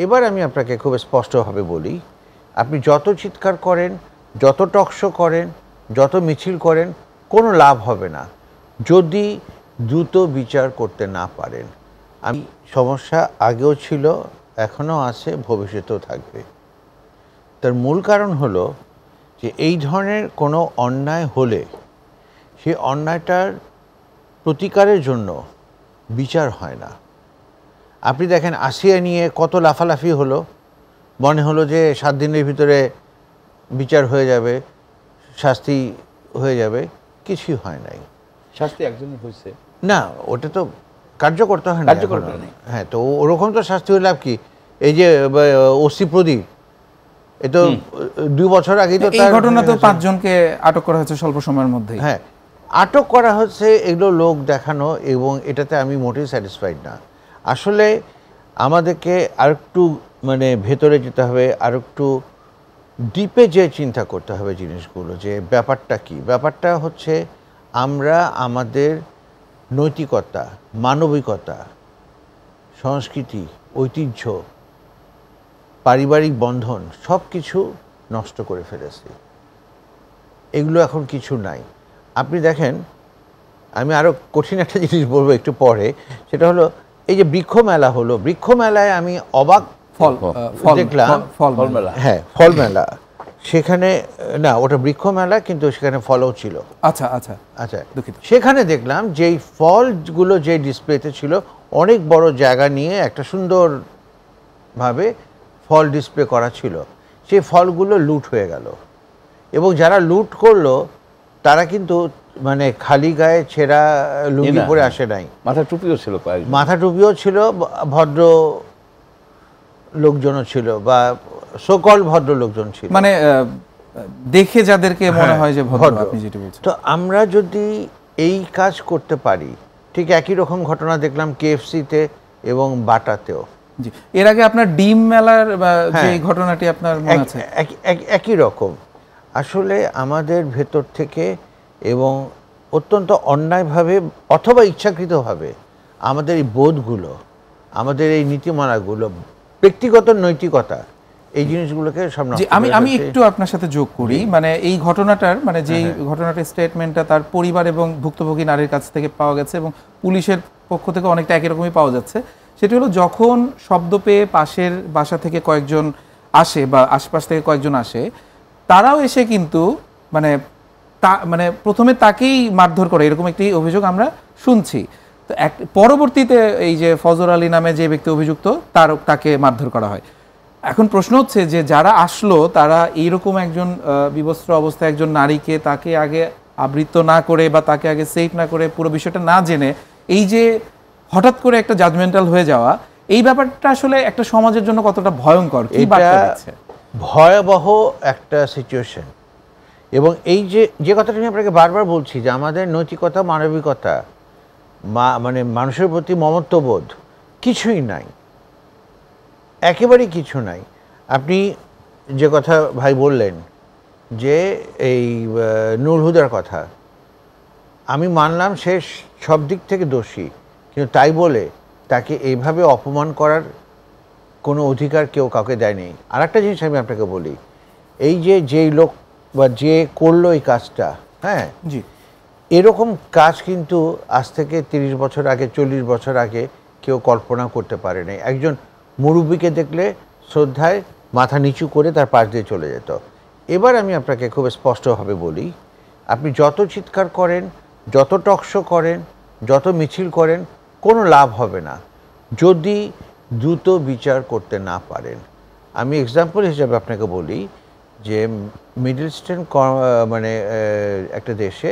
এবার আমি আপনাকে খুব স্পষ্টভাবে বলি, আপনি যত চিৎকার করেন, যত টকশো করেন, যত মিছিল করেন, কোনো লাভ হবে না যদি দ্রুত বিচার করতে না পারেন। আমি সমস্যা আগেও ছিল, এখনও আছে, ভবিষ্যতেও থাকবে। তার মূল কারণ হলো যে এই ধরনের কোনো অন্যায় হলে সেই অন্যায়টার প্রতিকারের জন্য বিচার হয় না। আপনি দেখেন আসিয়া নিয়ে কত লাফালাফি হলো, মনে হলো যে 7 দিনের ভিতরে বিচার হয়ে যাবে, শাস্তি হয়ে যাবে, কিছুই হয় নাই। শাস্তি একজনের হয়েছে না, ওটা তো কার্যকর হয় না। হ্যাঁ, তো ওরকম তো শাস্তি হয়ে লাভ কি? এই যে ওসি প্রদীপ, এ তো 2 বছর আগেই তো এই ঘটনা তো 5 জনকে আটক করা হয়েছে স্বল্প সময়ের মধ্যে। হ্যাঁ, আটক করা হচ্ছে, এগুলো লোক দেখানো, এবং এটাতে আমি মোটেই স্যাটিসফাইড না। আসলে আমাদেরকে আরেকটু ভেতরে যেতে হবে, আরেকটু ডিপে যে চিন্তা করতে হবে জিনিসগুলো, যে ব্যাপারটা কি। ব্যাপারটা হচ্ছে আমরা আমাদের নৈতিকতা, মানবিকতা, সংস্কৃতি, ঐতিহ্য, পারিবারিক বন্ধন সব কিছু নষ্ট করে ফেলেছি। এগুলো এখন কিছু নাই। আপনি দেখেন, আমি আরও কঠিন একটা জিনিস বলবো একটু পরে, সেটা হলো এই যে বৃক্ষ মেলা হলো, বৃক্ষ মেলায় আমি অবাক দেখলাম। হ্যাঁ, ফল মেলা, সেখানে না, ওটা বৃক্ষ মেলা, কিন্তু সেখানে ফলও ছিল। আচ্ছা আচ্ছা আচ্ছা, সেখানে দেখলাম যে এই ফলগুলো যে ডিসপ্লেতে ছিল, অনেক বড় জায়গা নিয়ে একটা সুন্দরভাবে ফল ডিসপ্লে করা ছিল, সেই ফলগুলো লুট হয়ে গেল। এবং যারা লুট করলো তারা কিন্তু খালি গায়ে ছেঁড়া লুঙ্গি পরে আসে নাই, মাথা টুপিও ছিল, মাথা টুপিও ছিল, ভদ্র লোকজনও ছিল, বা সকল ভদ্র লোকজন ছিল, দেখে যাদেরকে মনে হয় যে ভদ্র। আপনি যেটা বলছেন, তো আমরা যদি এই কাজ করতে পারি, ঠিক একই রকম ঘটনা দেখলাম কেএফসিতে এবং বাটাতেও। জি, এর আগে আপনার ডিম মেলার যে ঘটনাটি আপনার মনে আছে? একই রকম। আসলে আমাদের ভেতর থেকে এবং অত্যন্ত অন্যায়ভাবে অথবা ইচ্ছাকৃতভাবে আমাদের এই বোধগুলো, আমাদের এই নীতিমালাগুলো, ব্যক্তিগত নৈতিকতা, এই জিনিসগুলোকে সব নষ্ট করে ফেলছে। আমি একটু আপনার সাথে যোগ করি, এই ঘটনাটার যেই ঘটনাটার স্টেটমেন্টটা তার পরিবার এবং ভুক্তভোগী নারীর কাছ থেকে পাওয়া গেছে, এবং পুলিশের পক্ষ থেকে অনেকটা একই রকমই পাওয়া যাচ্ছে। সেটি হলো, যখন শব্দ পেয়ে পাশের বাসা থেকে কয়েকজন আসে বা আশপাশ থেকে কয়েকজন আসে, তারাও এসে কিন্তু প্রথমে তাকেই মারধর করে, এরকম একটি অভিযোগ আমরা শুনছি। তো পরবর্তীতে এই যে ফজর আলী নামে যে ব্যক্তি অভিযুক্ত, তাকে মারধর করা হয়। এখন প্রশ্ন হচ্ছে যে যারা আসলো তারা এইরকম একজন বিবস্ত্র অবস্থায় একজন নারীকে, তাকে আগে আবৃত্ত না করে বা তাকে আগে সেফ না করে, পুরো বিষয়টা না জেনে এই যে হঠাৎ করে একটা জাজমেন্টাল হয়ে যাওয়া, এই ব্যাপারটা আসলে একটা সমাজের জন্য কতটা ভয়ঙ্কর, কি বার্তা দিচ্ছে? ভয়াবহ একটা সিচুয়েশন। এবং এই যে কথাটা আমি আপনাকে বারবার বলছি, যে আমাদের নৈতিকতা, মানবিকতা, মানুষের প্রতি মমত্ববোধ কিছুই নাই, একেবারেই কিছু নাই। আপনি যে কথা ভাই বললেন, যে এই নূর হুদার কথা, আমি মানলাম সে সব দিক থেকে দোষী, কিন্তু তাই বলে তাকে এইভাবে অপমান করার কোনো অধিকার কেউ কাউকে দেয়নি। আর একটা জিনিস আমি আপনাকে বলি, এই যেই লোক বা যে করলো এই কাজটা, হ্যাঁ জি, এরকম কাজ কিন্তু আজ থেকে 30 বছর আগে, 40 বছর আগে কেউ কল্পনা করতে পারে নাই। একজন মুরব্বীকে দেখলে শ্রদ্ধায় মাথা নিচু করে তার পাশ দিয়ে চলে যেত। এবার আমি আপনাকে খুব স্পষ্টভাবে বলি, আপনি যত চিৎকার করেন, যত টকশো করেন, যত মিছিল করেন, কোনো লাভ হবে না যদি দ্রুত বিচার করতে না পারেন। আমি এক্সাম্পল হিসাবে আপনাকে বলি যে মিডল ইস্টার্ন একটা দেশে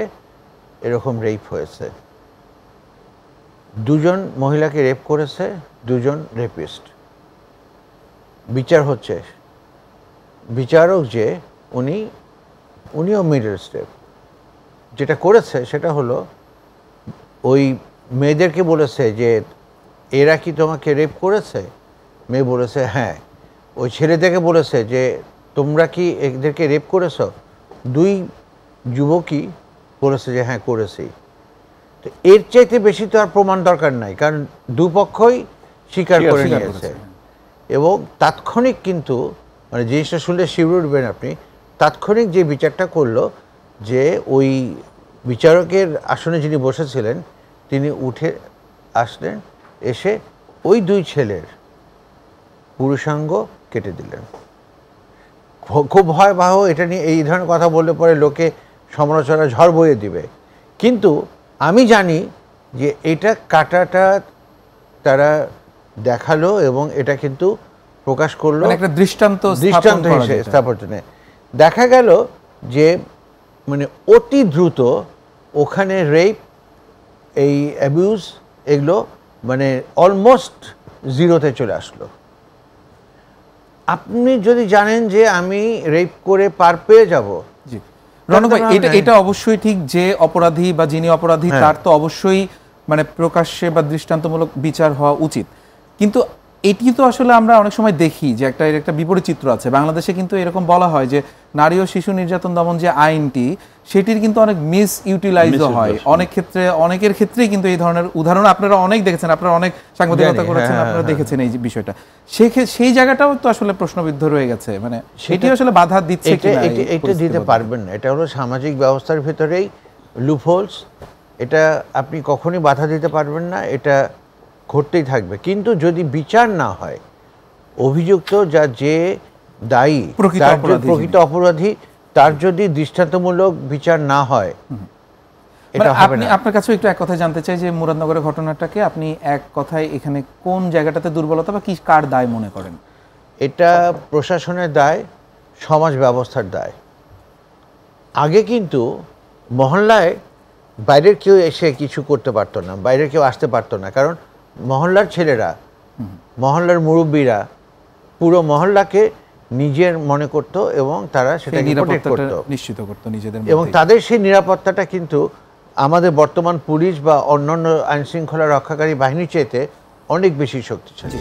এরকম রেপ হয়েছে, 2 জন মহিলাকে রেপ করেছে, 2 জন রেপিস্ট। বিচার হচ্ছে, বিচারক যে উনিও মিডল স্টেপ, যেটা করেছে সেটা হলো ওই মেয়েদেরকে বলেছে যে এরা কি তোমাকে রেপ করেছে? মেয়ে বলেছে হ্যাঁ। ওই ছেলেদেরকে বলেছে যে তোমরা কি এদেরকে রেপ করেছো? 2 যুবকই বলেছে যে হ্যাঁ করেছি। তো এর চাইতে বেশি তো আর প্রমাণ দরকার নাই, কারণ দুপক্ষই স্বীকার করে নিয়েছে। এবং তাৎক্ষণিক কিন্তু মানে জিনিসটা শুনলে শিউরে উঠবেন আপনি, তাৎক্ষণিক যে বিচারটা করলো যে ওই বিচারকের আসনে যিনি বসেছিলেন তিনি উঠে আসলেন, এসে ওই দুই ছেলের পুরুষাঙ্গ কেটে দিলেন। খুব ভয়াবহ, এটা নিয়ে এই ধরনের কথা বললে পরে লোকে সমালোচনা ঝড় বইয়ে দিবে, কিন্তু আমি জানি যে এটা কাটাটা তারা দেখালো এবং এটা কিন্তু প্রকাশ করলো মানে একটা দৃষ্টান্ত হিসেবে স্থাপনে। দেখা গেল যে মানে অতি দ্রুত ওখানে রেপ, এই অ্যাবিউজ, এগুলো মানে অলমোস্ট জিরোতে চলে আসলো। আপনি যদি জানেন যে আমি রেপ করে পার পেয়ে যাব, জি রণক ভাই, এটা অবশ্যই ঠিক যে অপরাধী বা যিনি অপরাধী তার তো অবশ্যই মানে প্রকাশ্যে বা দৃষ্টান্তমূলক বিচার হওয়া উচিত, কিন্তু এটি তো আসলে আমরা অনেক সময় দেখি যে একটা বিপরীত চিত্র আছে। বাংলাদেশে কিন্তু এরকম বলা হয় যে নারী ও শিশু নির্যাতন দমন যে আইনটি সেটির কিন্তু অনেক মিস ইউটিলাইজও হয় অনেক ক্ষেত্রে, অনেকের ক্ষেত্রেই কিন্তু এই ধরনের উদাহরণ আপনারা অনেক দেখেছেন, আপনারা অনেক সাংবাদিকতা করেছেন, আপনারা দেখেছেন এই বিষয়টা। সেই জায়গাটাও তো আসলে প্রশ্নবিদ্ধ রয়ে গেছে, মানে সেটি আসলে বাধা দিচ্ছে কিনা? এটা দিতে পারবেন না, এটা হলো সামাজিক ব্যবস্থার ভিতরেই লুপহোলস, এটা আপনি কখনোই বাধা দিতে পারবেন না, এটা ঘটতেই থাকবে। কিন্তু যদি বিচার না হয়, অভিযুক্ত যে দায়ী, প্রকৃত অপরাধী, তার যদি দৃষ্টান্তমূলক বিচার না হয়, এটা হবে না। আপনার কাছে একটু এক কথায় জানতে চাই যে মুরাদনগরের ঘটনাটাকে আপনি এক কথায় এখানে কোন জায়গাটাতে দুর্বলতা বা কি কার দায় মনে করেন? এটা প্রশাসনের দায়, সমাজ ব্যবস্থার দায়। আগে কিন্তু মহল্লায় বাইরের কেউ এসে কিছু করতে পারতো না, বাইরের কেউ আসতে পারতো না, কারণ মহল্লার ছেলেরা, মহল্লার মুরব্বীরা পুরো মহল্লাকে নিজের মনে করত এবং তারা সেটাকে প্রোটেক্ট করত, নিশ্চিত করত নিজেদের, এবং তাদের সেই নিরাপত্তাটা কিন্তু আমাদের বর্তমান পুলিশ বা অন্যান্য আইনশৃঙ্খলা রক্ষাকারী বাহিনীর চাইতে অনেক বেশি শক্তিশালী।